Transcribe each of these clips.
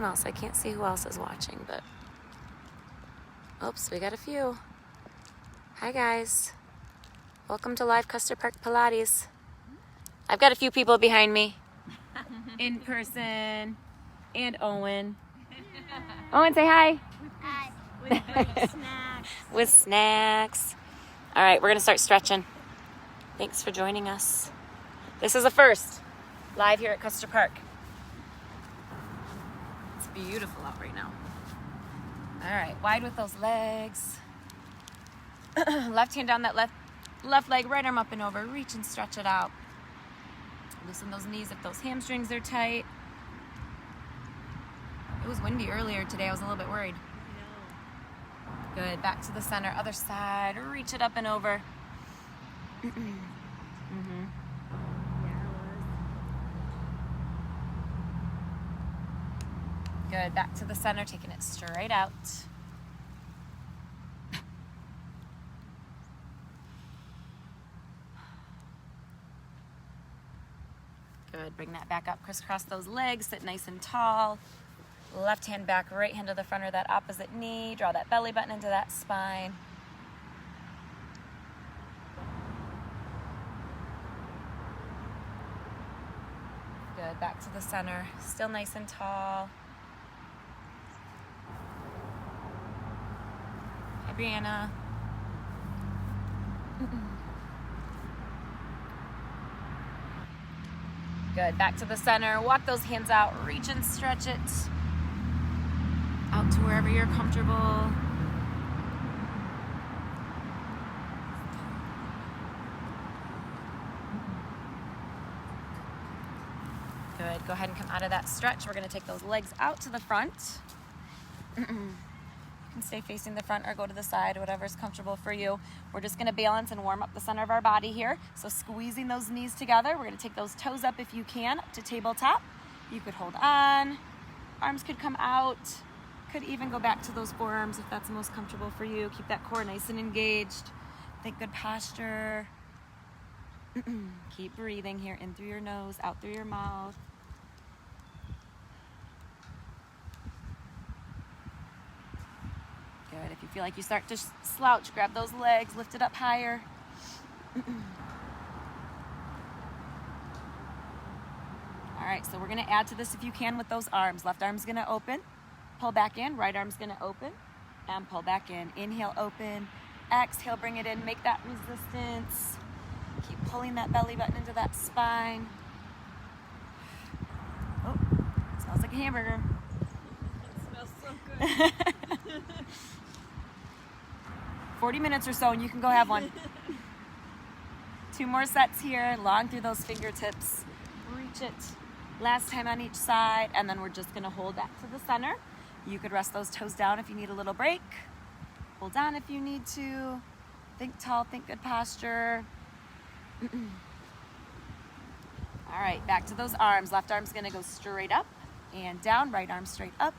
else. I can't see who else is watching, but oops, we got a few. Hi guys. Welcome to live Custer Park Pilates. I've got a few people behind me. In person. And Owen. Owen, say hi. Hi. With snacks. With snacks. All right, we're going to start stretching. Thanks for joining us. This is a first, live here at Custer Park. It's beautiful out right now. All right, wide with those legs. Left hand down that left leg, right arm up and over. Reach and stretch it out. Loosen those knees if those hamstrings are tight. It was windy earlier today. I was a little bit worried. Good. Back to the center. Other side. Reach it up and over. Good. Back to the center. Taking it straight out. Good. Bring that back up. Crisscross those legs. Sit nice and tall. Left hand back, right hand to the front of that opposite knee. Draw that belly button into that spine. Good. Back to the center. Still nice and tall. Hi, Brianna. Good. Back to the center. Walk those hands out. Reach and stretch it. Out to wherever you're comfortable. Good. Go ahead and come out of that stretch. We're going to take those legs out to the front. You can stay facing the front or go to the side, whatever's comfortable for you. We're just going to balance and warm up the center of our body here. So squeezing those knees together. We're going to take those toes up if you can, up to tabletop. You could hold on. Arms could come out. Could even go back to those forearms if that's most comfortable for you. Keep that core nice and engaged. Think good posture. Keep breathing here, in through your nose, out through your mouth. Good. If you feel like you start to slouch, grab those legs, lift it up higher. All right, so we're going to add to this if you can with those arms. Left arm's going to open. Pull back in, right arm's gonna open, and pull back in. Inhale, open, exhale, bring it in, make that resistance. Keep pulling that belly button into that spine. Oh, smells like a hamburger. It smells so good. 40 minutes or so and you can go have one. 2 more sets here, long through those fingertips. Reach it. Last time on each side, and then we're just gonna hold that to the center. You could rest those toes down if you need a little break. Hold on if you need to. Think tall, think good posture. All right, back to those arms. Left arm's gonna go straight up and down. Right arm straight up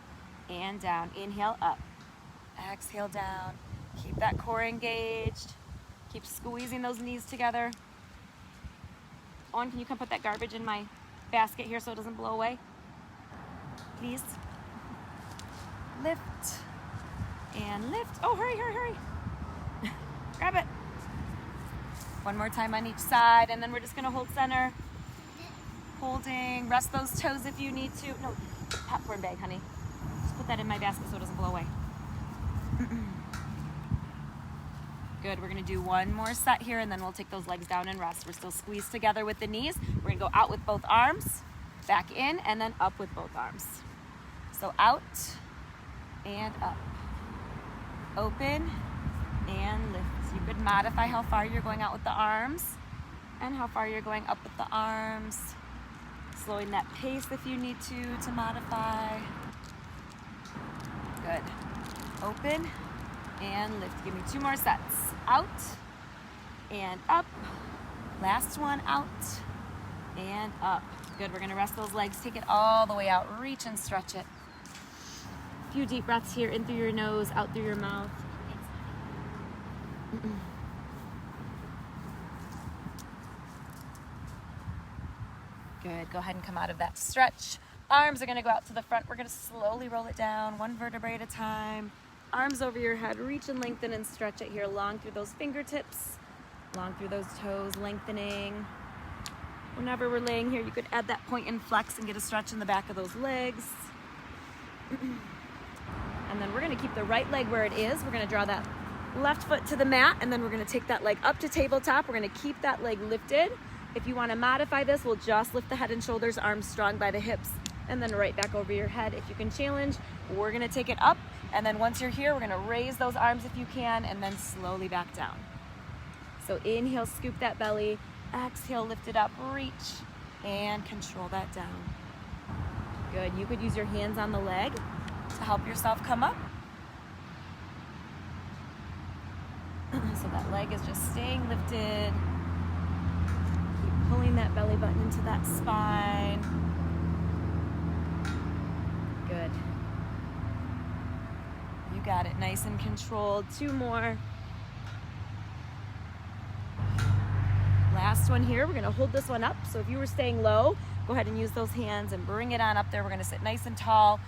and down. Inhale, up. Exhale, down. Keep that core engaged. Keep squeezing those knees together. Owen, can you come put that garbage in my basket here so it doesn't blow away? Please. Lift and lift. Oh, hurry, hurry, hurry. Grab it. One more time on each side, and then we're just gonna hold center. Holding, rest those toes if you need to. No, popcorn bag, honey. Just put that in my basket so it doesn't blow away. Good, we're gonna do one more set here, and then we'll take those legs down and rest. We're still squeezed together with the knees. We're gonna go out with both arms, back in, and then up with both arms. So out, and up. Open and lift. You could modify how far you're going out with the arms and how far you're going up with the arms. Slowing that pace if you need to modify. Good. Open and lift. Give me 2 more sets. Out and up. Last one, out and up. Good, we're gonna rest those legs. Take it all the way out. Reach and stretch it. Few deep breaths here, in through your nose, out through your mouth. Good, go ahead and come out of that stretch. Arms are gonna go out to the front. We're gonna slowly roll it down, one vertebrae at a time. Arms over your head, reach and lengthen and stretch it here, long through those fingertips, long through those toes, lengthening. Whenever we're laying here, you could add that point and flex and get a stretch in the back of those legs. And then we're gonna keep the right leg where it is. We're gonna draw that left foot to the mat, and then we're gonna take that leg up to tabletop. We're gonna keep that leg lifted. If you wanna modify this, we'll just lift the head and shoulders, arms strong by the hips, and then right back over your head. If you can challenge, we're gonna take it up, and then once you're here, we're gonna raise those arms if you can, and then slowly back down. So inhale, scoop that belly, exhale, lift it up, reach, and control that down. Good, you could use your hands on the leg to help yourself come up. So that leg is just staying lifted. Keep pulling that belly button into that spine. Good. You got it, nice and controlled. 2 more. Last one here, we're gonna hold this one up. So if you were staying low, go ahead and use those hands and bring it on up there. We're gonna sit nice and tall,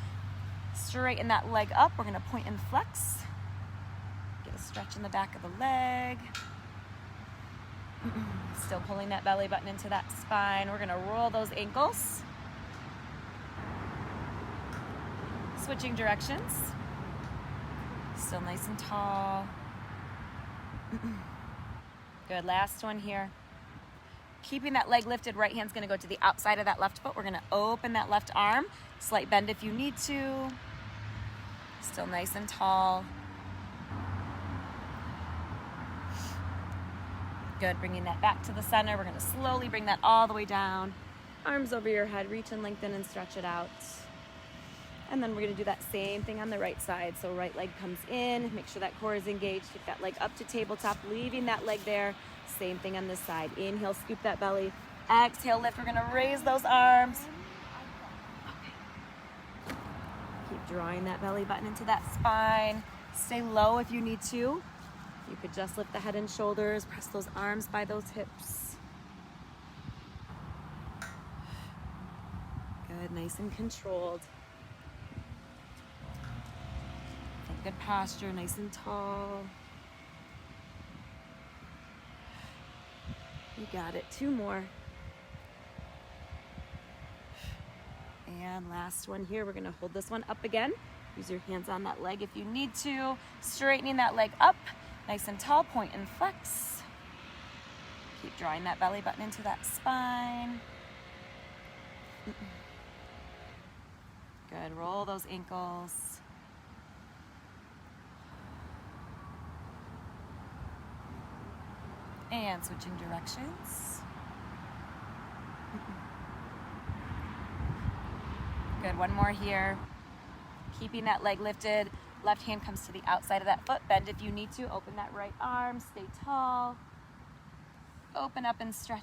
straighten that leg up. We're gonna point and flex. Get a stretch in the back of the leg. Still pulling that belly button into that spine. We're gonna roll those ankles. Switching directions. Still nice and tall. Good, last one here. Keeping that leg lifted, right hand's gonna go to the outside of that left foot. We're gonna open that left arm. Slight bend if you need to. Still nice and tall. Good, bringing that back to the center. We're gonna slowly bring that all the way down. Arms over your head, reach and lengthen and stretch it out. And then we're gonna do that same thing on the right side. So right leg comes in, make sure that core is engaged. Take that leg up to tabletop, leaving that leg there. Same thing on this side. Inhale, scoop that belly. Exhale, lift. We're gonna raise those arms. Okay. Keep drawing that belly button into that spine. Stay low if you need to. You could just lift the head and shoulders, press those arms by those hips. Good, nice and controlled. Good posture, nice and tall. You got it, 2 more. And last one here, we're gonna hold this one up again. Use your hands on that leg if you need to. Straightening that leg up, nice and tall, point and flex. Keep drawing that belly button into that spine. Good, roll those ankles. And switching directions. Good, one more here. Keeping that leg lifted. Left hand comes to the outside of that foot. Bend if you need to. Open that right arm. Stay tall. Open up and stretch.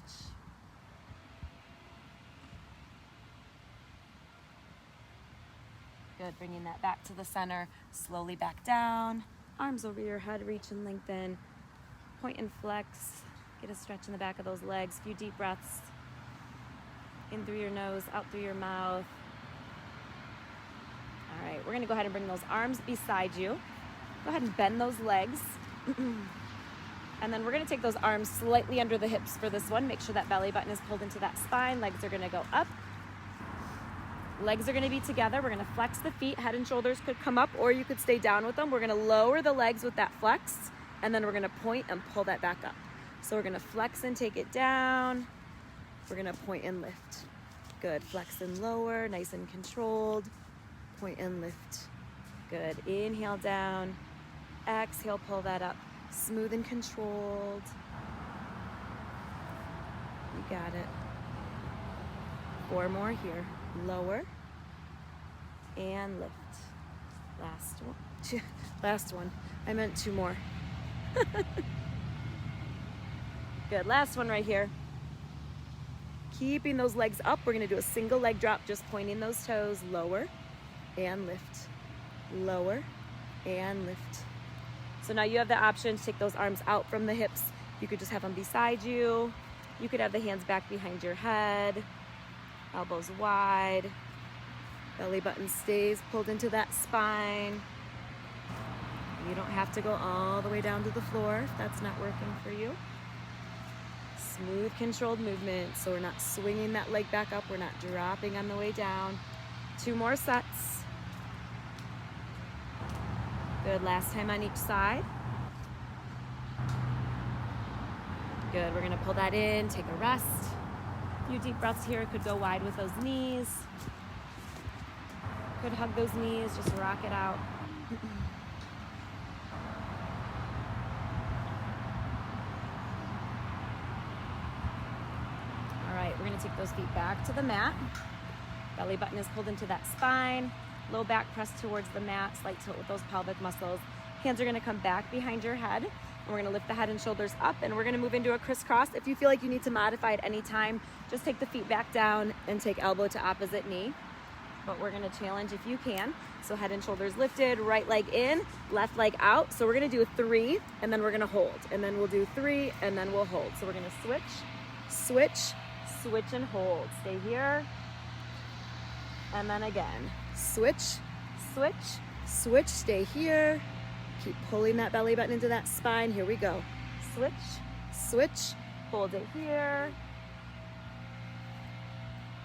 Good, bringing that back to the center. Slowly back down. Arms over your head. Reach and lengthen. Point and flex. Get a stretch in the back of those legs. A few deep breaths. In through your nose, out through your mouth. All right, we're gonna go ahead and bring those arms beside you. Go ahead and bend those legs. And then we're gonna take those arms slightly under the hips for this one. Make sure that belly button is pulled into that spine. Legs are gonna go up. Legs are gonna be together. We're gonna flex the feet. Head and shoulders could come up, or you could stay down with them. We're gonna lower the legs with that flex, and then we're gonna point and pull that back up. So we're gonna flex and take it down. We're gonna point and lift. Good, flex and lower, nice and controlled. Point and lift. Good, inhale down. Exhale, pull that up. Smooth and controlled. You got it. 4 more here. Lower and lift. Last one. Last one. I meant 2 more. Good, last one right here. Keeping those legs up, we're gonna do a single leg drop, just pointing those toes. Lower and lift. Lower and lift. So now you have the option to take those arms out from the hips. You could just have them beside you. You could have the hands back behind your head. Elbows wide. Belly button stays pulled into that spine. You don't have to go all the way down to the floor if that's not working for you. Smooth, controlled movement, so we're not swinging that leg back up. We're not dropping on the way down. 2 more sets. Good, last time on each side. Good, we're gonna pull that in, take a rest. A few deep breaths here. Could go wide with those knees. Could hug those knees, just rock it out. All right, we're gonna take those feet back to the mat. Belly button is pulled into that spine. Low back pressed towards the mat, slight tilt with those pelvic muscles. Hands are gonna come back behind your head. And we're gonna lift the head and shoulders up, and we're gonna move into a crisscross. If you feel like you need to modify at any time, just take the feet back down and take elbow to opposite knee. But we're gonna challenge if you can. So head and shoulders lifted, right leg in, left leg out. So we're gonna do a 3, and then we're gonna hold. And then we'll do 3, and then we'll hold. So we're gonna switch, switch, switch and hold. Stay here. And then again, switch, switch, switch, stay here. Keep pulling that belly button into that spine. Here we go. Switch, switch, hold it here.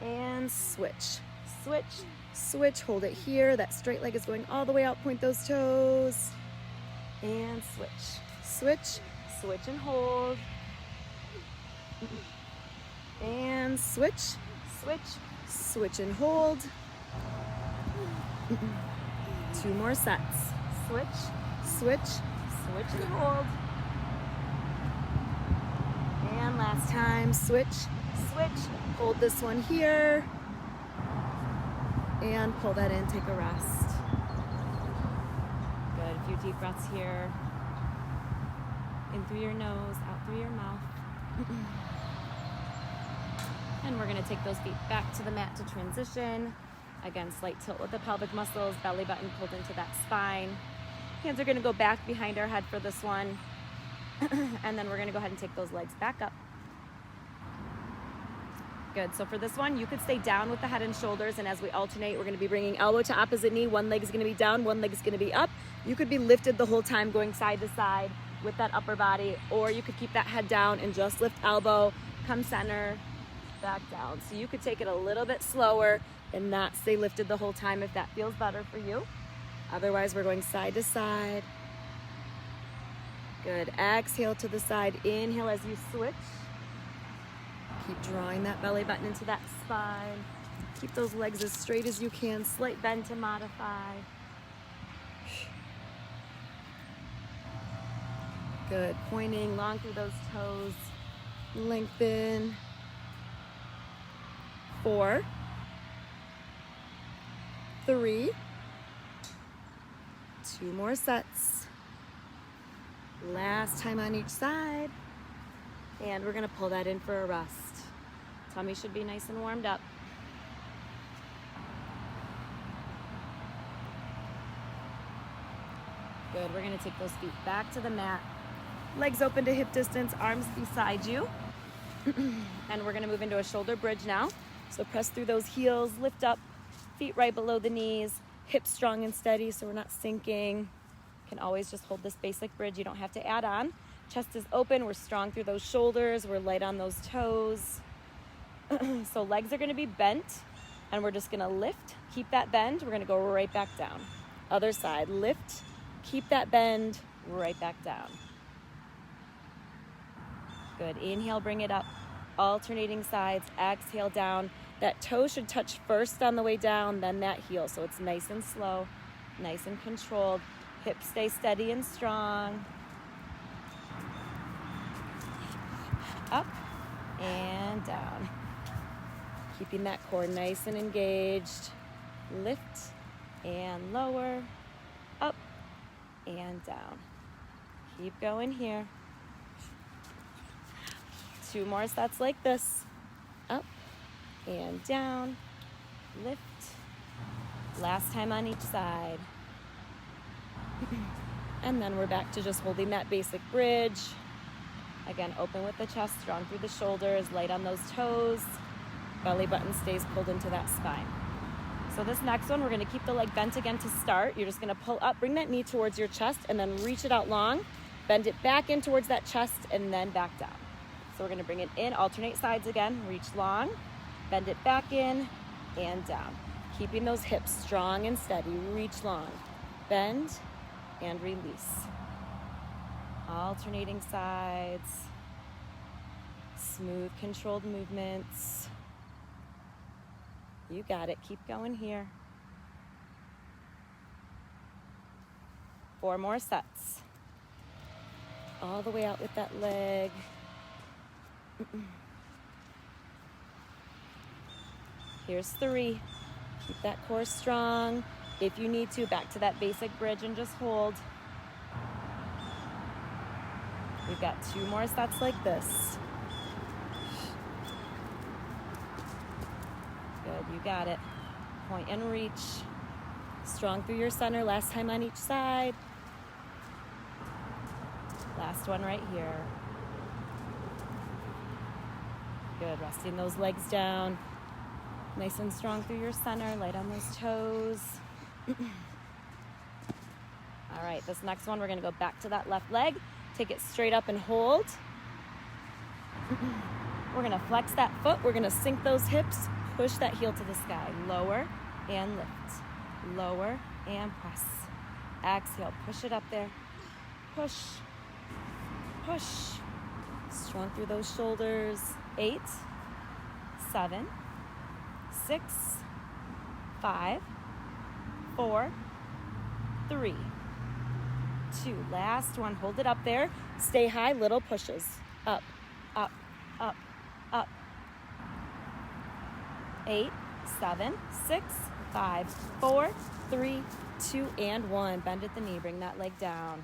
And switch, switch, switch, hold it here. That straight leg is going all the way out, point those toes. And switch, switch, switch and hold. And switch, switch, switch and hold. 2 more sets. Switch, switch, switch and hold. And last time, switch, switch, hold this one here. And pull that in, take a rest. Good, a few deep breaths here. In through your nose, out through your mouth. And we're gonna take those feet back to the mat to transition. Again, slight tilt with the pelvic muscles, belly button pulled into that spine. Hands are gonna go back behind our head for this one. And then we're gonna go ahead and take those legs back up. Good, so for this one, you could stay down with the head and shoulders, and as we alternate, we're gonna be bringing elbow to opposite knee. One leg is gonna be down, one leg is gonna be up. You could be lifted the whole time going side to side with that upper body, or you could keep that head down and just lift elbow, come center, back down. So you could take it a little bit slower and not stay lifted the whole time if that feels better for you. Otherwise, we're going side to side. Good, exhale to the side, inhale as you switch. Keep drawing that belly button into that spine. Keep those legs as straight as you can, slight bend to modify. Good, pointing long through those toes. Lengthen. 4, 3, 2 more sets. Last time on each side. And we're gonna pull that in for a rest. Tummy should be nice and warmed up. Good, we're gonna take those feet back to the mat. Legs open to hip distance, arms beside you. And we're gonna move into a shoulder bridge now. So press through those heels, lift up, feet right below the knees, hips strong and steady so we're not sinking. You can always just hold this basic bridge, you don't have to add on. Chest is open, we're strong through those shoulders, we're light on those toes. So legs are gonna be bent, and we're just gonna lift, keep that bend, we're gonna go right back down. Other side, lift, keep that bend, right back down. Good, inhale, bring it up. Alternating sides, exhale down. That toe should touch first on the way down, then that heel. So it's nice and slow, nice and controlled. Hips stay steady and strong. Up and down. Keeping that core nice and engaged. Lift and lower, up and down. Keep going here. 2 more sets like this. Up and down, lift. Last time on each side. And then we're back to just holding that basic bridge. Again, open with the chest, strong through the shoulders, light on those toes. Belly button stays pulled into that spine. So this next one, we're gonna keep the leg bent again to start. You're just gonna pull up, bring that knee towards your chest, and then reach it out long. Bend it back in towards that chest, and then back down. So we're gonna bring it in, alternate sides again, reach long, bend it back in, and down. Keeping those hips strong and steady, reach long, bend, and release. Alternating sides, smooth, controlled movements. You got it, keep going here. 4 more sets. All the way out with that leg. Here's 3. Keep that core strong. If you need to, back to that basic bridge and just hold. We've got 2 more sets like this. Good, you got it. Point and reach. Strong through your center. Last time on each side. Last one right here. Good, resting those legs down. Nice and strong through your center. Light on those toes. All right, this next one, we're gonna go back to that left leg. Take it straight up and hold. We're gonna flex that foot. We're gonna sink those hips. Push that heel to the sky. Lower and lift. Lower and press. Exhale, push it up there. Push, push. Strong through those shoulders. 8, 7, 6, 5, 4, 3, 2. Last one, hold it up there. Stay high, little pushes. Up, up, up, up. 8, 7, 6, 5, 4, 3, 2, and 1. Bend at the knee, bring that leg down.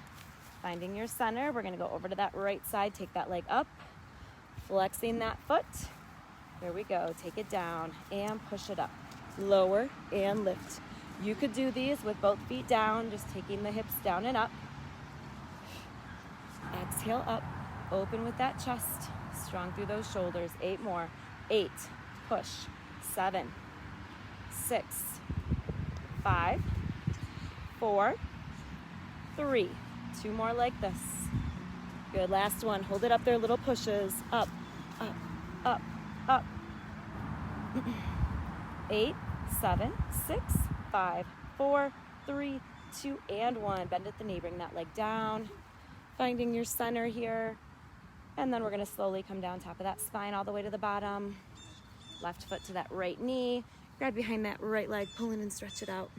Finding your center, we're gonna go over to that right side, take that leg up, flexing that foot. There we go, take it down and push it up. Lower and lift. You could do these with both feet down, just taking the hips down and up. Exhale up, open with that chest, strong through those shoulders. 8 more, 8, push, 7, 6, 5, 4, 3, 2 more like this. Good, last one, hold it up there, little pushes, up, up, up, up. 8, 7, 6, 5, 4, 3, 2, and 1. Bend at the knee, bring that leg down. Finding your center here. And then we're gonna slowly come down top of that spine all the way to the bottom. Left foot to that right knee. Grab behind that right leg, pull in and stretch it out.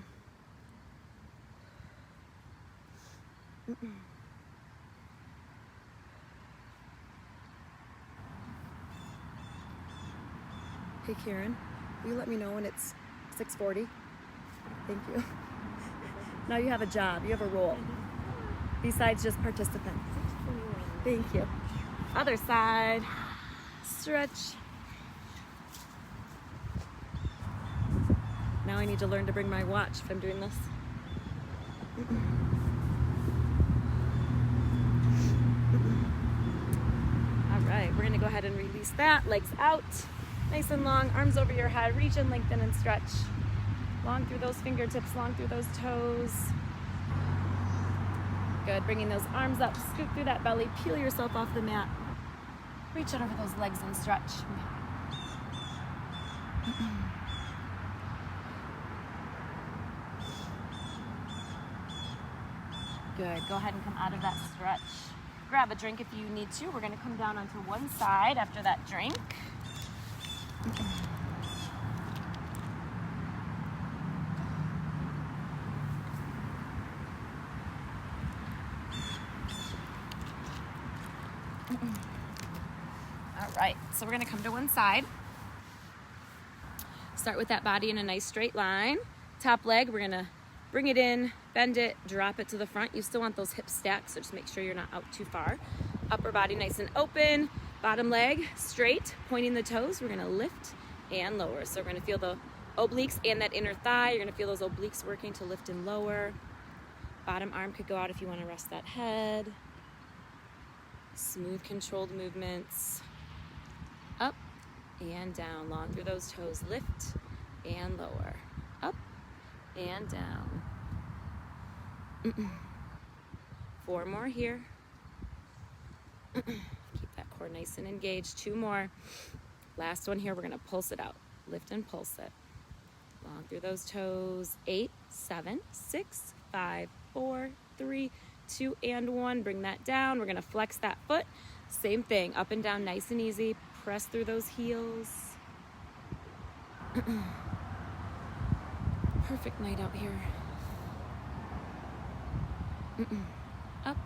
Hey Karen, will you let me know when it's 6:40? Thank you. Now you have a job, you have a role, besides just participant. Thank you. Other side, stretch. Now I need to learn to bring my watch if I'm doing this. All right, we're gonna go ahead and release that. Legs out, nice and long, arms over your head, reach and lengthen and stretch. Long through those fingertips, long through those toes. Good, bringing those arms up, scoop through that belly, peel yourself off the mat. Reach out over those legs and stretch. Good, go ahead and come out of that stretch. Grab a drink if you need to. We're gonna come down onto one side after that drink. All right, so we're gonna come to one side. Start with that body in a nice straight line. Top leg, we're gonna bring it in, bend it, drop it to the front. You still want those hips stacked, so just make sure you're not out too far. Upper body nice and open, bottom leg straight, pointing the toes. We're gonna lift and lower. So we're gonna feel the obliques and that inner thigh. You're gonna feel those obliques working to lift and lower. Bottom arm could go out if you wanna rest that head. Smooth, controlled movements. Up and down, long through those toes, lift and lower. up and down. 4 more here. Keep that core nice and engaged. 2 more. Last one here, we're gonna pulse it out. Lift and pulse it. Long through those toes. 8, 7, 6, 5, 4, 3, 2, and 1. Bring that down. We're gonna flex that foot. Same thing, up and down, nice and easy. Press through those heels. Perfect night out here. Up,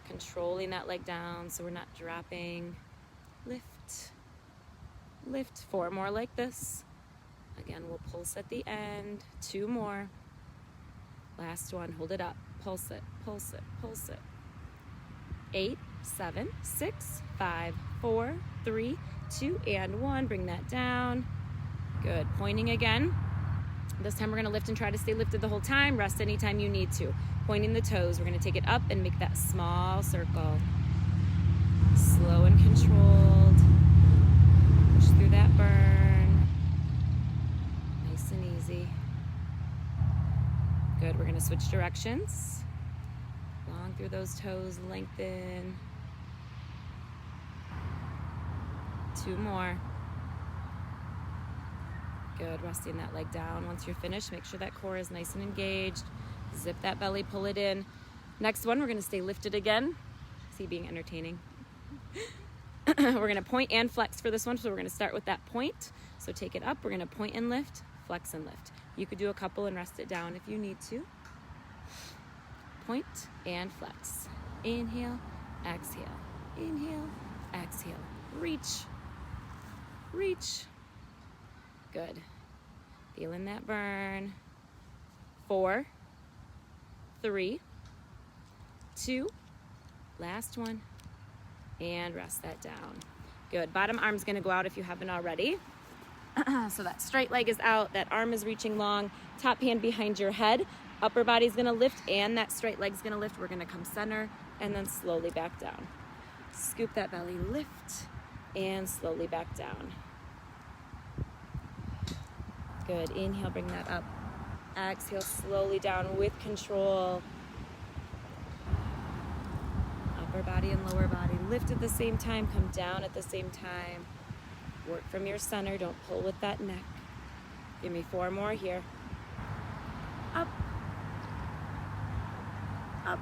controlling that leg down so we're not dropping. Lift, lift. 4 more like this. Again, we'll pulse at the end. 2 more. Last one, hold it up. Pulse it, pulse it, pulse it. 8, 7, 6, 5, 4, 3, 2, and 1. Bring that down. Good, pointing again. This time we're gonna lift and try to stay lifted the whole time. Rest anytime you need to. Pointing the toes, we're gonna take it up and make that small circle. Slow and controlled. Push through that burn. Nice and easy. Good, we're gonna switch directions. Long through those toes, lengthen. 2 more. Good, resting that leg down. Once you're finished, make sure that core is nice and engaged. Zip that belly, pull it in. Next one, we're gonna stay lifted again. See, being entertaining. We're gonna point and flex for this one, so we're gonna start with that point. So take it up, we're gonna point and lift, flex and lift. You could do a couple and rest it down if you need to. Point and flex. Inhale, exhale. Inhale, exhale. Reach, reach. Good. Feeling that burn. 4, 3, 2, last one, and rest that down. Good. Bottom arm's gonna go out if you haven't already. So that straight leg is out, that arm is reaching long, top hand behind your head, upper body's gonna lift, and that straight leg's gonna lift. We're gonna come center, and then slowly back down. Scoop that belly, lift, and slowly back down. Good, inhale, bring that up. Exhale, slowly down with control. Upper body and lower body lift at the same time, come down at the same time. Work from your center, don't pull with that neck. Give me 4 more here. Up, up.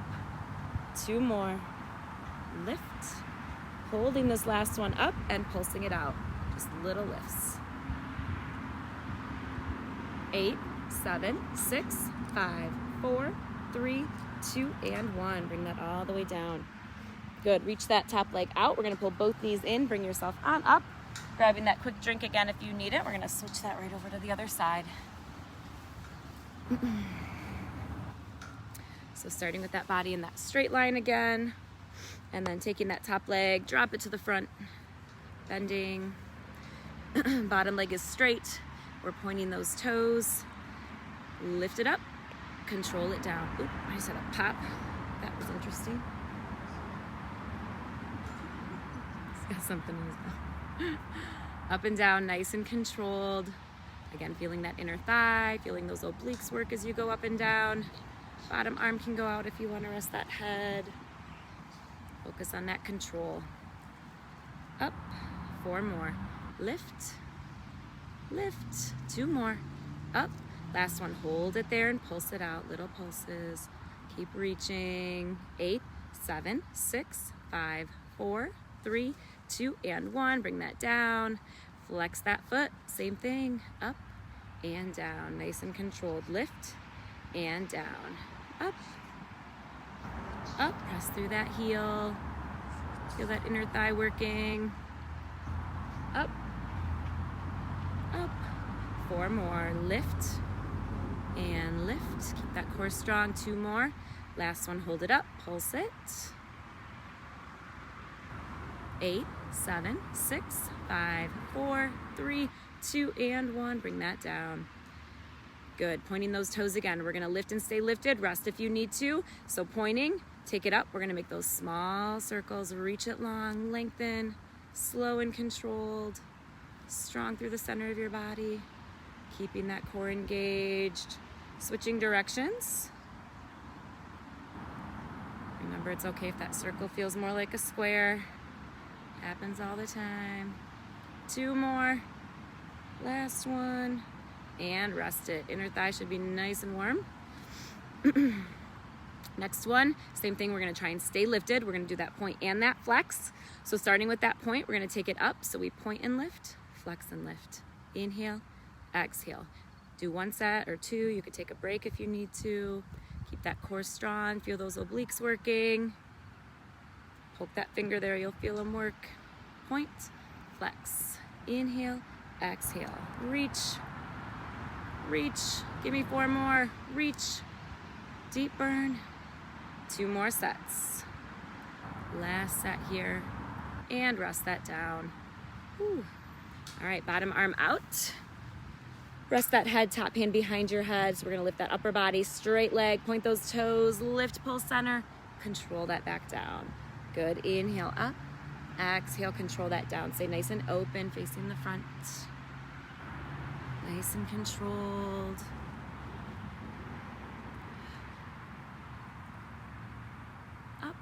2 more. Lift. Holding this last one up and pulsing it out. Just little lifts. 8, 7, 6, 5, 4, 3, 2, and 1. Bring that all the way down. Good, reach that top leg out. We're gonna pull both knees in, bring yourself on up. Grabbing that quick drink again if you need it. We're gonna switch that right over to the other side. So starting with that body in that straight line again, and then taking that top leg, drop it to the front, bending. Bottom leg is straight. We're pointing those toes. Lift it up, control it down. Oop, I just had a pop. That was interesting. It's got something in his mouth. Up and down, nice and controlled. Again, feeling that inner thigh, feeling those obliques work as you go up and down. Bottom arm can go out if you want to rest that head. Focus on that control. Up, 4 more. Lift, lift, 2 more. Up, last one, hold it there and pulse it out. Little pulses. Keep reaching. 8, 7, 6, 5, 4, 3, 2, and 1. Bring that down. Flex that foot. Same thing. Up and down. Nice and controlled. Lift and down. Up. Up. Press through that heel. Feel that inner thigh working. Up. Up. 4 more. Lift and lift. Keep that core strong. 2 more. Last one. Hold it up. Pulse it. 8, 7, 6, 5, 4, 3, 2, and 1. Bring that down. Good. Pointing those toes again. We're going to lift and stay lifted. Rest if you need to. So pointing, take it up. We're going to make those small circles. Reach it long, lengthen, slow and controlled. Strong through the center of your body. Keeping that core engaged. Switching directions. Remember, it's okay if that circle feels more like a square. Happens all the time. 2 more. Last one. And rest it. Inner thigh should be nice and warm. Next one, same thing, we're gonna try and stay lifted. We're gonna do that point and that flex. So starting with that point, we're gonna take it up. So we point and lift, flex and lift. Inhale, exhale. Do 1 set or 2. You could take a break if you need to. Keep that core strong, feel those obliques working. Poke that finger there, you'll feel them work. Point, flex. Inhale, exhale. Reach, reach. Give me 4 more. Reach, deep burn. 2 more sets. Last set here. And rest that down. Whew. All right, bottom arm out. Rest that head, top hand behind your head. So we're gonna lift that upper body, straight leg, point those toes, lift, pull center, control that back down. Good, inhale up, exhale, control that down. Stay nice and open, facing the front. Nice and controlled. Up,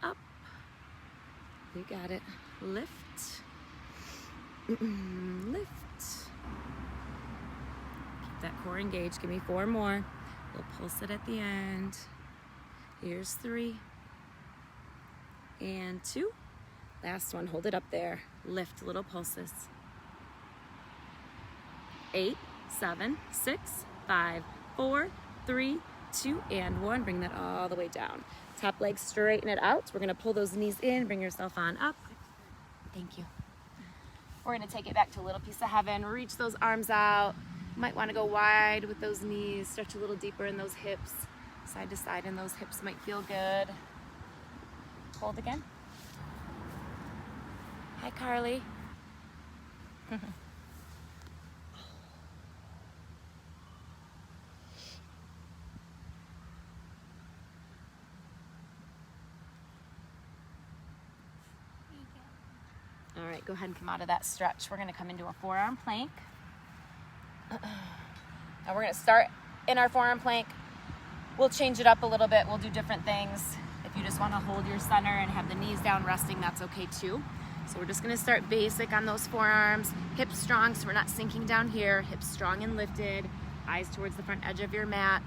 up. You got it. Lift. Lift. Keep that core engaged. Give me 4 more. We'll pulse it at the end. Here's 3. And 2. Last one. Hold it up there. Lift, little pulses. 8, 7, 6, 5, 4, 3, 2, and 1. Bring that all the way down. Top leg, straighten it out. We're gonna pull those knees in, bring yourself on up. Thank you. We're gonna take it back to a little piece of heaven. Reach those arms out. Might wanna go wide with those knees. Stretch a little deeper in those hips. Side to side, and those hips might feel good. Hold again. Hi, Carly. All right, go ahead and come out of that stretch. We're gonna come into a forearm plank. Now we're gonna start in our forearm plank. We'll change it up a little bit. We'll do different things. If you just wanna hold your center and have the knees down resting, that's okay too. So we're just gonna start basic on those forearms. Hips strong, so we're not sinking down here. Hips strong and lifted. Eyes towards the front edge of your mat.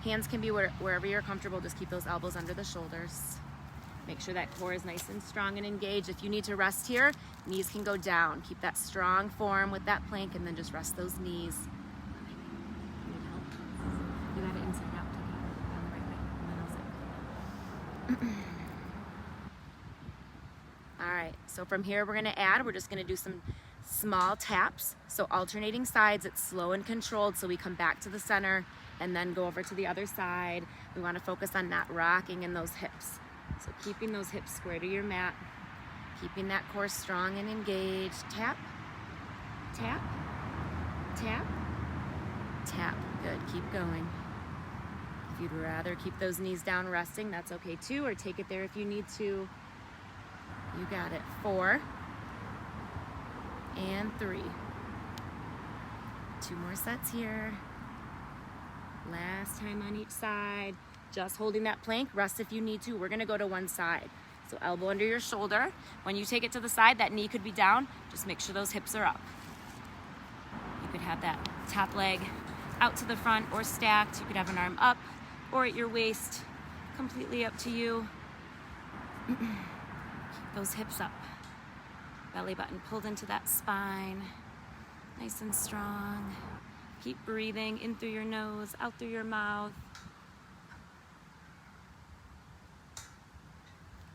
Hands can be wherever you're comfortable. Just keep those elbows under the shoulders. Make sure that core is nice and strong and engaged. If you need to rest here, knees can go down. Keep that strong form with that plank, and then just rest those knees. Need help? You got it inside out. Take it down the right way, and then I'll zip. All right, so from here we're just gonna do some small taps. So alternating sides, it's slow and controlled, so we come back to the center and then go over to the other side. We wanna focus on not rocking in those hips. So keeping those hips square to your mat, keeping that core strong and engaged. Tap, tap, tap, tap. Good, keep going. If you'd rather keep those knees down resting, that's okay too, or take it there if you need to. You got it. 4 and 3. 2 more sets here. Last time on each side. Just holding that plank. Rest if you need to. We're gonna go to one side. So elbow under your shoulder. When you take it to the side, that knee could be down. Just make sure those hips are up. You could have that top leg out to the front or stacked. You could have an arm up or at your waist. Completely up to you. Keep those hips up. Belly button pulled into that spine. Nice and strong. Keep breathing in through your nose, out through your mouth.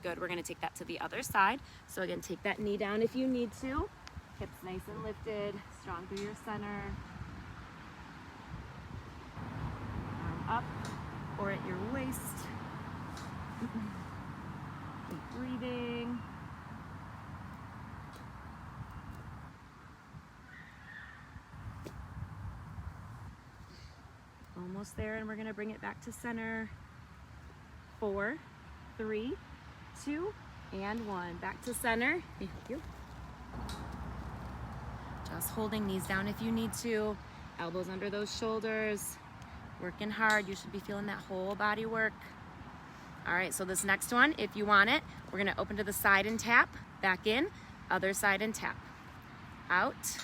Good, we're gonna take that to the other side. So again, take that knee down if you need to. Hips nice and lifted, strong through your center. Arm up or at your waist. Keep breathing. Almost there, and we're gonna bring it back to center. 4, 3, 2, and 1. Back to center. Thank you. Just holding, knees down if you need to. Elbows under those shoulders. Working hard. You should be feeling that whole body work. All right, so this next one, if you want it, we're gonna open to the side and tap, back in, other side and tap. Out,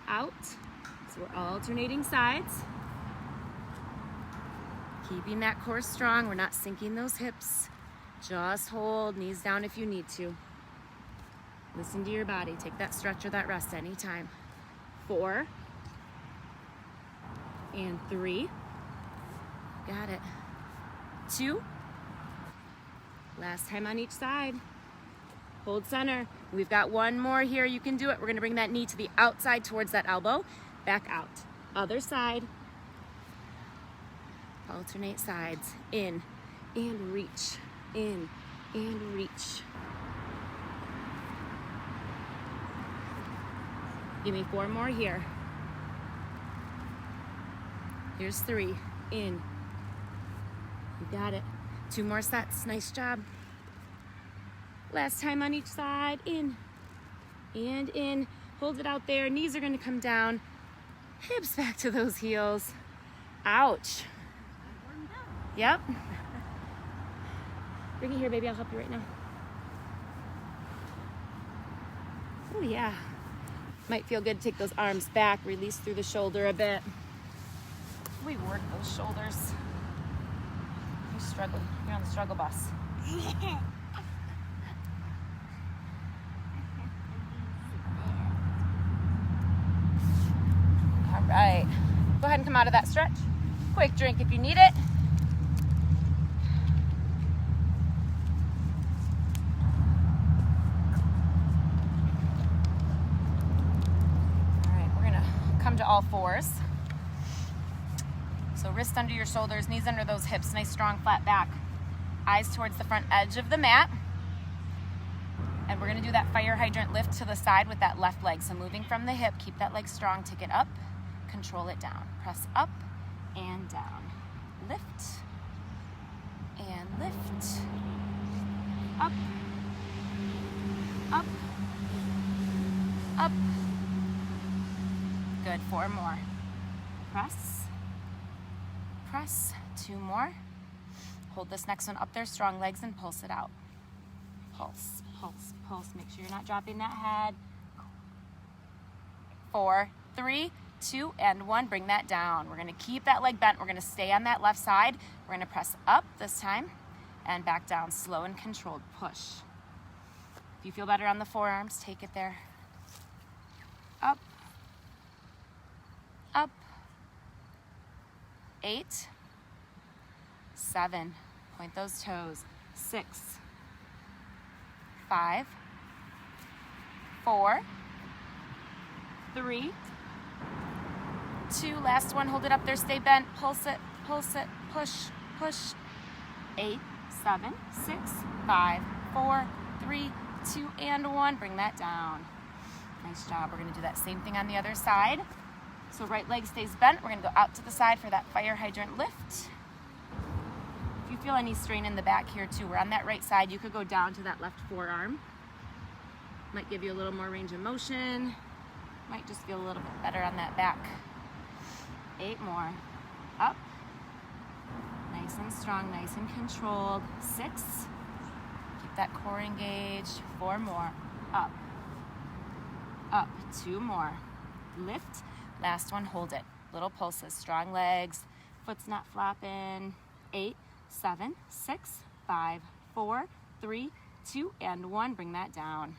out. So we're alternating sides. Keeping that core strong, we're not sinking those hips. Just hold, knees down if you need to. Listen to your body, take that stretch or that rest anytime. 4, and 3. Got it. 2. Last time on each side. Hold center. We've got one more here. You can do it. We're going to bring that knee to the outside towards that elbow. Back out. Other side. Alternate sides. In and reach. In and reach. Give me 4 more here. Here's 3. In. You got it. 2 more sets. Nice job. Last time on each side. In and in. Hold it out there. Knees are going to come down. Hips back to those heels. Ouch. Yep. Bring it here, baby. I'll help you right now. Oh, yeah. Might feel good to take those arms back. Release through the shoulder a bit. We work those shoulders. You struggle. You're on the struggle bus. All right. Go ahead and come out of that stretch. Quick drink if you need it. All right, we're gonna come to all fours. So wrists under your shoulders, knees under those hips, nice strong flat back. Eyes towards the front edge of the mat. And we're gonna do that fire hydrant lift to the side with that left leg. So moving from the hip, keep that leg strong, take it up, control it down. Press up and down. Lift and lift. Up, up, up. Good, 4 more. Press. Press, 2 more. Hold this next one up there, strong legs, and pulse it out. Pulse, pulse, pulse. Make sure you're not dropping that head. 4, 3, 2, and 1. Bring that down. We're gonna keep that leg bent. We're gonna stay on that left side. We're gonna press up this time and back down, slow and controlled. Push. If you feel better on the forearms, take it there. Up, up. 8, 7, point those toes. 6, 5, 4, 3, 2, last one, hold it up there, stay bent, pulse it, push, push. 8, 7, 6, 5, 4, 3, 2, and 1, bring that down. Nice job. We're gonna do that same thing on the other side. So right leg stays bent. We're gonna go out to the side for that fire hydrant lift. If you feel any strain in the back here too, we're on that right side. You could go down to that left forearm. Might give you a little more range of motion. Might just feel a little bit better on that back. 8 more. Up. Nice and strong, nice and controlled. 6. Keep that core engaged. 4 more. Up. Up. 2 more. Lift. Last one, hold it. Little pulses, strong legs, foot's not flopping. 8, 7, 6, 5, 4, 3, 2, and 1. Bring that down.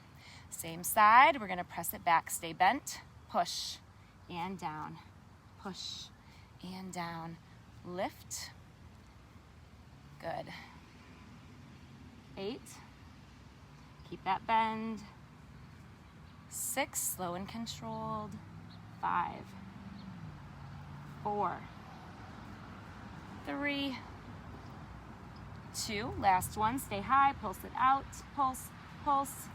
Same side, we're gonna press it back, stay bent, push, and down, push, and down. Lift. Good. 8. Keep that bend. 6, slow and controlled. 5, 4, 3, 2, last one, stay high, pulse it out, pulse, pulse.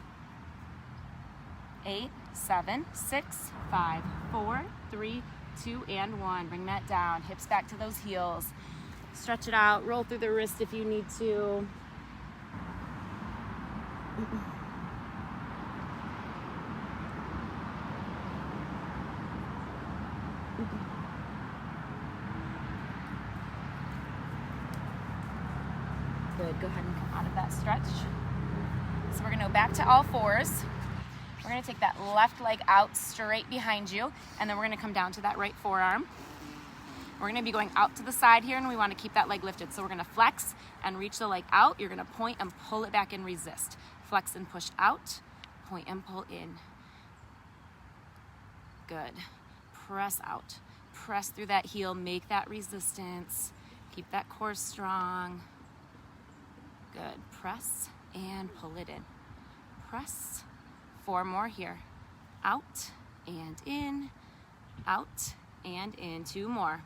8, 7, 6, 5, 4, 3, 2, and 1. Bring that down, hips back to those heels. Stretch it out, roll through the wrist if you need to. Good, go ahead and come out of that stretch. So we're gonna go back to all fours. We're gonna take that left leg out straight behind you, and then we're gonna come down to that right forearm. We're gonna be going out to the side here, and we wanna keep that leg lifted. So we're gonna flex and reach the leg out. You're gonna point and pull it back and resist. Flex and push out, point and pull in. Good. Press out. Press through that heel, make that resistance. Keep that core strong. Good. Press and pull it in. Press. 4 more here. Out and in, out and in. 2 more.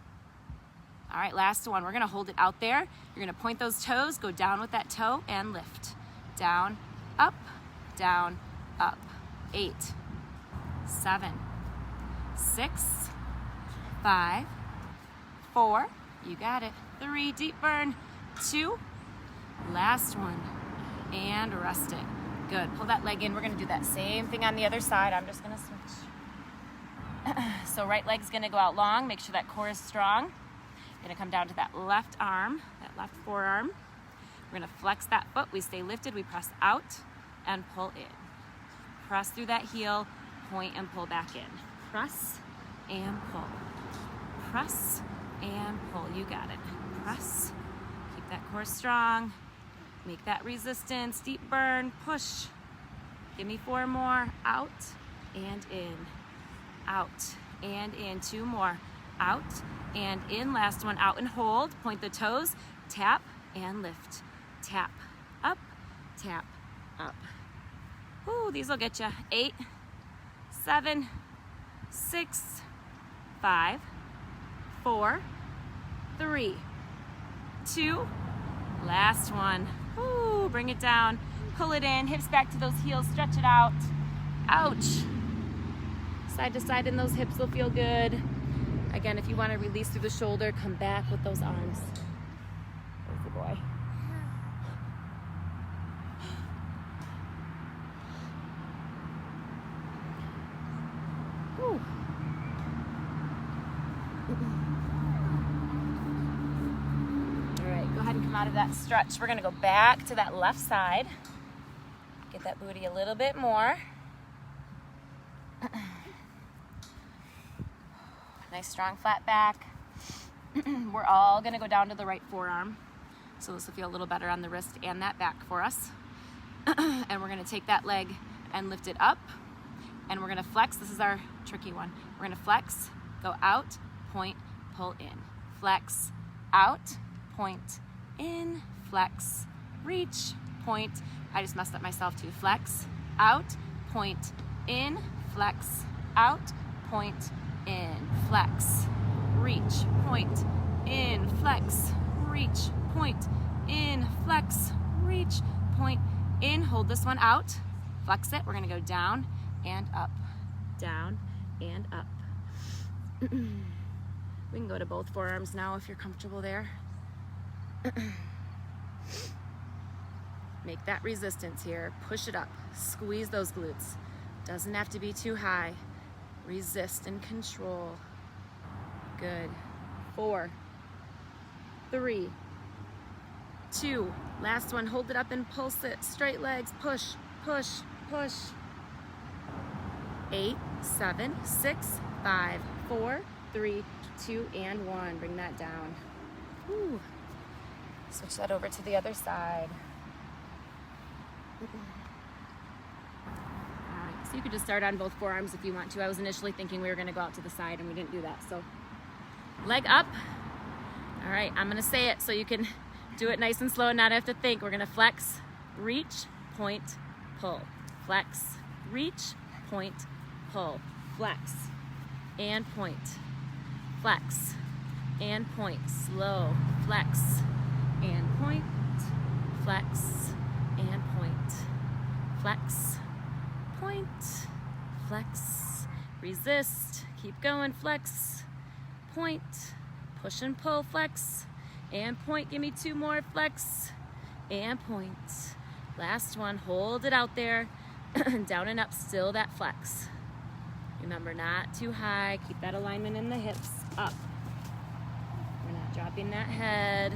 All right, last one. We're gonna hold it out there. You're gonna point those toes, go down with that toe and lift. Down, up, down, up. 8, 7, 6, 5, 4, you got it. 3, deep burn. 2, last one, and rest it. Good, pull that leg in. We're gonna do that same thing on the other side. I'm just gonna switch. So right leg's gonna go out long. Make sure that core is strong. Gonna come down to that left arm, that left forearm. We're gonna flex that foot. We stay lifted, we press out and pull in. Press through that heel, point and pull back in. Press and pull. Press and pull, you got it. Press, keep that core strong. Make that resistance, deep burn, push. Give me 4 more, out and in. Out and in, 2 more. Out and in, last one, out and hold. Point the toes, tap and lift. Tap, up, tap, up. Ooh, these will get you. 8, 7, 6, 5, 4, 3, 2, last one. Ooh, bring it down, pull it in, hips back to those heels, stretch it out. Ouch. Side to side, and those hips will feel good. Again, if you want to release through the shoulder, come back with those arms. Lazy boy. Whew. All right, go ahead and come out of that stretch. We're gonna go back to that left side. Get that booty a little bit more. Nice strong flat back. We're all gonna go down to the right forearm. So this will feel a little better on the wrist and that back for us. And we're gonna take that leg and lift it up. And we're gonna flex, this is our tricky one. We're gonna flex, go out, point, pull in. Flex, out, point, in, flex, reach, point. I just messed up myself too. Flex, out, point, in, flex, out, point, in, flex, reach, point, in, flex, reach, point, in, flex, reach, point, in. Hold this one out, flex it. We're gonna go down and up, down and up. We can go to both forearms now if you're comfortable there. Make that resistance here, push it up, squeeze those glutes. Doesn't have to be too high. Resist and control. Good. 4, 3, 2, last one. Hold it up and pulse it. Straight legs, push, push, push. 8, 7, 6, 5, 4, 3, 2, and 1. Bring that down. Whew. Switch that over to the other side. So you could just start on both forearms if you want to. I was initially thinking we were gonna go out to the side and we didn't do that. So leg up. All right, I'm gonna say it so you can do it nice and slow and not have to think. We're gonna flex, reach, point, pull. Flex, reach, point, pull. Flex and point. Flex and point. Slow. Flex and point. Flex and point. Flex, point, flex, resist, keep going, flex, point, push and pull, flex, and point. Give me 2 more, flex, and point. Last one, hold it out there, down and up, still that flex. Remember, not too high, keep that alignment in the hips, up. We're not dropping that head.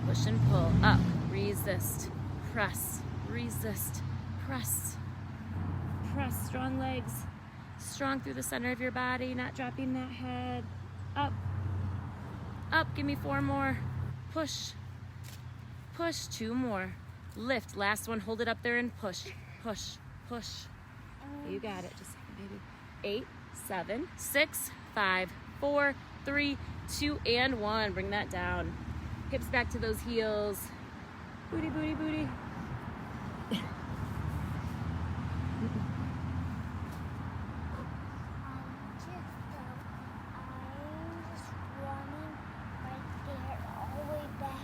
Push and pull, up, resist, press, resist, press. Press, strong legs, strong through the center of your body, not dropping that head. Up, up, give me 4 more. Push, push, 2 more. Lift, last one, hold it up there and push, push, push. You got it, just a second, baby. 8, 7, 6, 5, 4, 3, 2, and 1. Bring that down. Hips back to those heels. Booty, booty, booty.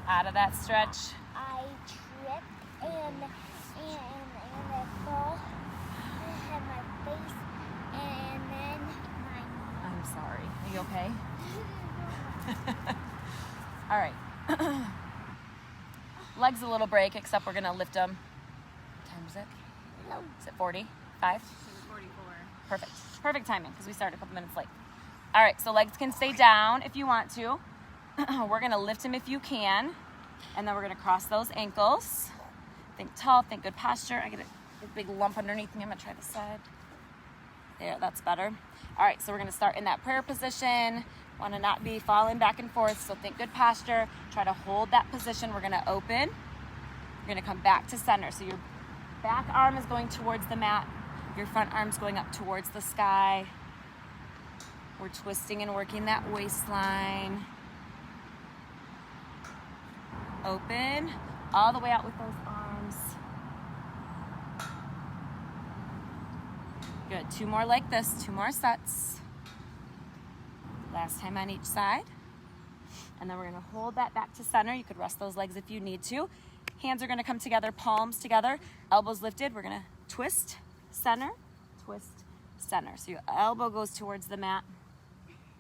Out of that stretch. I tripped and I fell. I had my face and then my I'm sorry. Are you okay? All right. Legs a little break, except we're gonna lift them. What time is it? No. Is it 45? 44. Perfect. Perfect timing because we started a couple minutes late. All right, so legs can stay down if you want to. We're gonna lift them if you can, and then we're gonna cross those ankles. Think tall, think good posture. I get a big lump underneath me. I'm gonna try this side. There, that's better. All right, so we're gonna start in that prayer position. Wanna not be falling back and forth, so think good posture. Try to hold that position. We're gonna open. You're gonna come back to center. So your back arm is going towards the mat. Your front arm's going up towards the sky. We're twisting and working that waistline. Open, all the way out with those arms. Good, 2 more like this, 2 more sets. Last time on each side. And then we're gonna hold that back to center. You could rest those legs if you need to. Hands are gonna come together, palms together, elbows lifted. We're gonna twist, center, twist, center. So your elbow goes towards the mat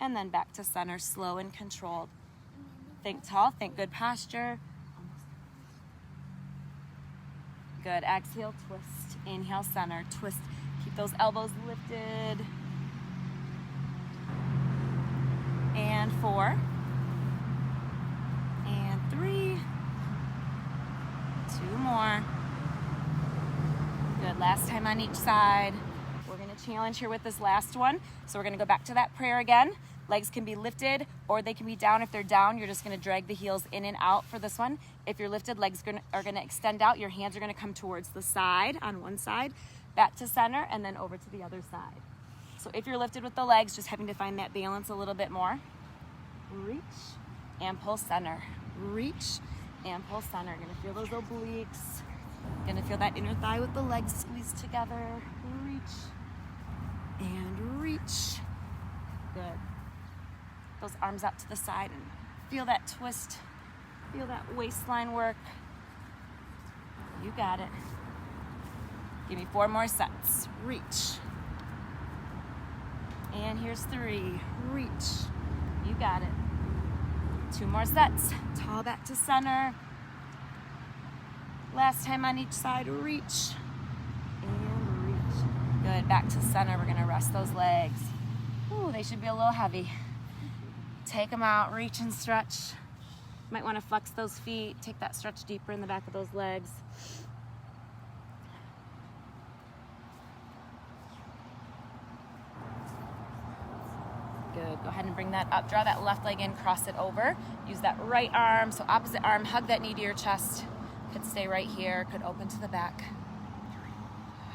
and then back to center, slow and controlled. Think tall, think good posture. Good, exhale, twist, inhale, center, twist. Keep those elbows lifted. And 4, and 3, 2 more. Good, last time on each side. We're gonna challenge here with this last one. So we're gonna go back to that prayer again. Legs can be lifted or they can be down. If they're down, you're just gonna drag the heels in and out for this one. If you're lifted, legs are gonna extend out. Your hands are gonna come towards the side on one side, back to center, and then over to the other side. So if you're lifted with the legs, just having to find that balance a little bit more. Reach and pull center. Reach and pull center. You're gonna feel those obliques. You're gonna feel that inner thigh with the legs squeezed together. Reach and reach. Good. Those arms out to the side and feel that twist. Feel that waistline work. You got it. Give me 4 more sets. Reach. And here's 3. Reach. You got it. 2 more sets. Tall back to center. Last time on each side. Reach. And reach. Good. Back to center. We're going to rest those legs. Ooh, they should be a little heavy. Take them out. Reach and stretch. Might want to flex those feet. Take that stretch deeper in the back of those legs. Good. Go ahead and bring that up. Draw that left leg in, cross it over. Use that right arm. So opposite arm, hug that knee to your chest. Could stay right here, could open to the back.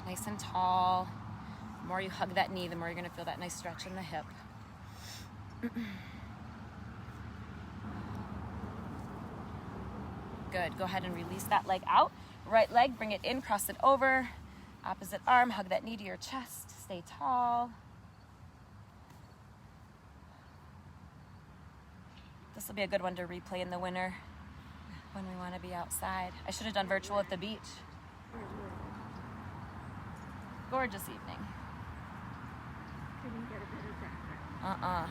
Nice and tall. The more you hug that knee, the more you're gonna feel that nice stretch in the hip. Good. Go ahead and release that leg out. Right leg, bring it in, cross it over. Opposite arm, hug that knee to your chest. Stay tall. This will be a good one to replay in the winter when we want to be outside. I should have done virtual at the beach. Gorgeous evening. Couldn't get a better background.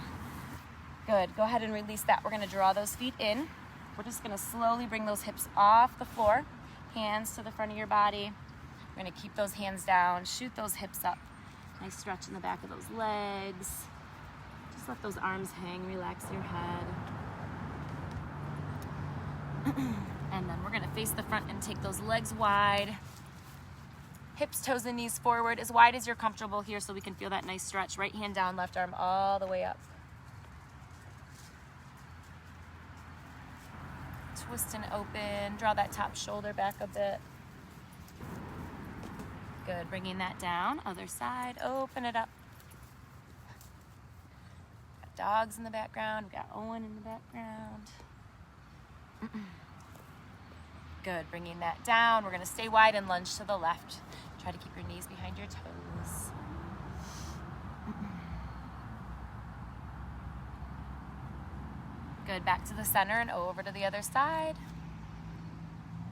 Good. Go ahead and release that. We're going to draw those feet in. We're just going to slowly bring those hips off the floor. Hands to the front of your body. We're going to keep those hands down. Shoot those hips up. Nice stretch in the back of those legs. Just let those arms hang. Relax your head. And then we're gonna face the front and take those legs wide. Hips, toes, and knees forward, as wide as you're comfortable here so we can feel that nice stretch. Right hand down, left arm all the way up. Twist and open, draw that top shoulder back a bit. Good, bringing that down, other side, open it up. Got dogs in the background, we've got Owen in the background. Good, bringing that down. We're gonna stay wide and lunge to the left. Try to keep your knees behind your toes. Good, back to the center and over to the other side.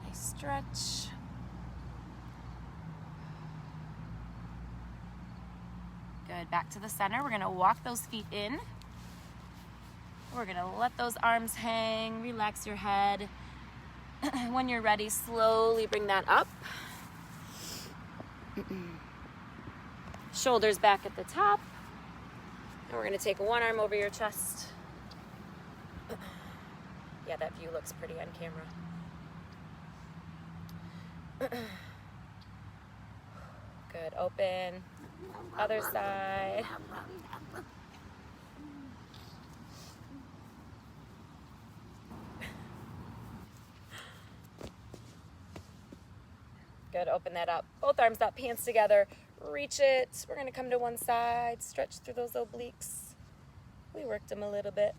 Nice stretch. Good, back to the center. We're gonna walk those feet in. We're gonna let those arms hang, relax your head. When you're ready, slowly bring that up. Shoulders back at the top. And we're gonna take one arm over your chest. Yeah, that view looks pretty on camera. Good, open. Other side. Good, open that up. Both arms up, hands together. Reach it. We're gonna come to one side, stretch through those obliques. We worked them a little bit.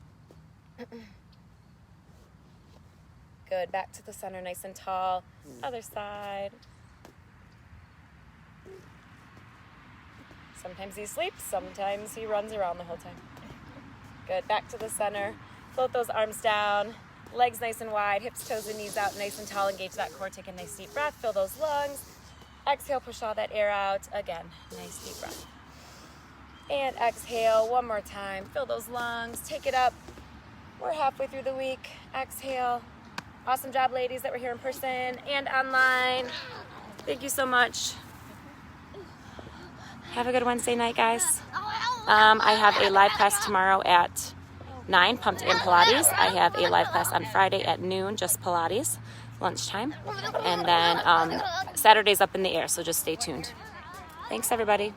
Good, back to the center, nice and tall. Other side. Sometimes he sleeps, sometimes he runs around the whole time. Good, back to the center. Float those arms down. Legs nice and wide, hips, toes, and knees out, nice and tall. Engage that core, take a nice deep breath, fill those lungs. Exhale, push all that air out. Again, nice deep breath. And exhale, one more time. Fill those lungs, take it up. We're halfway through the week. Exhale. Awesome job, ladies that were here in person and online. Thank you so much. Have a good Wednesday night, guys. I have a live class tomorrow at 9, Pumped and Pilates. I have a live class on Friday at noon, just Pilates, lunchtime. And then Saturday's up in the air, so just stay tuned. Thanks, everybody.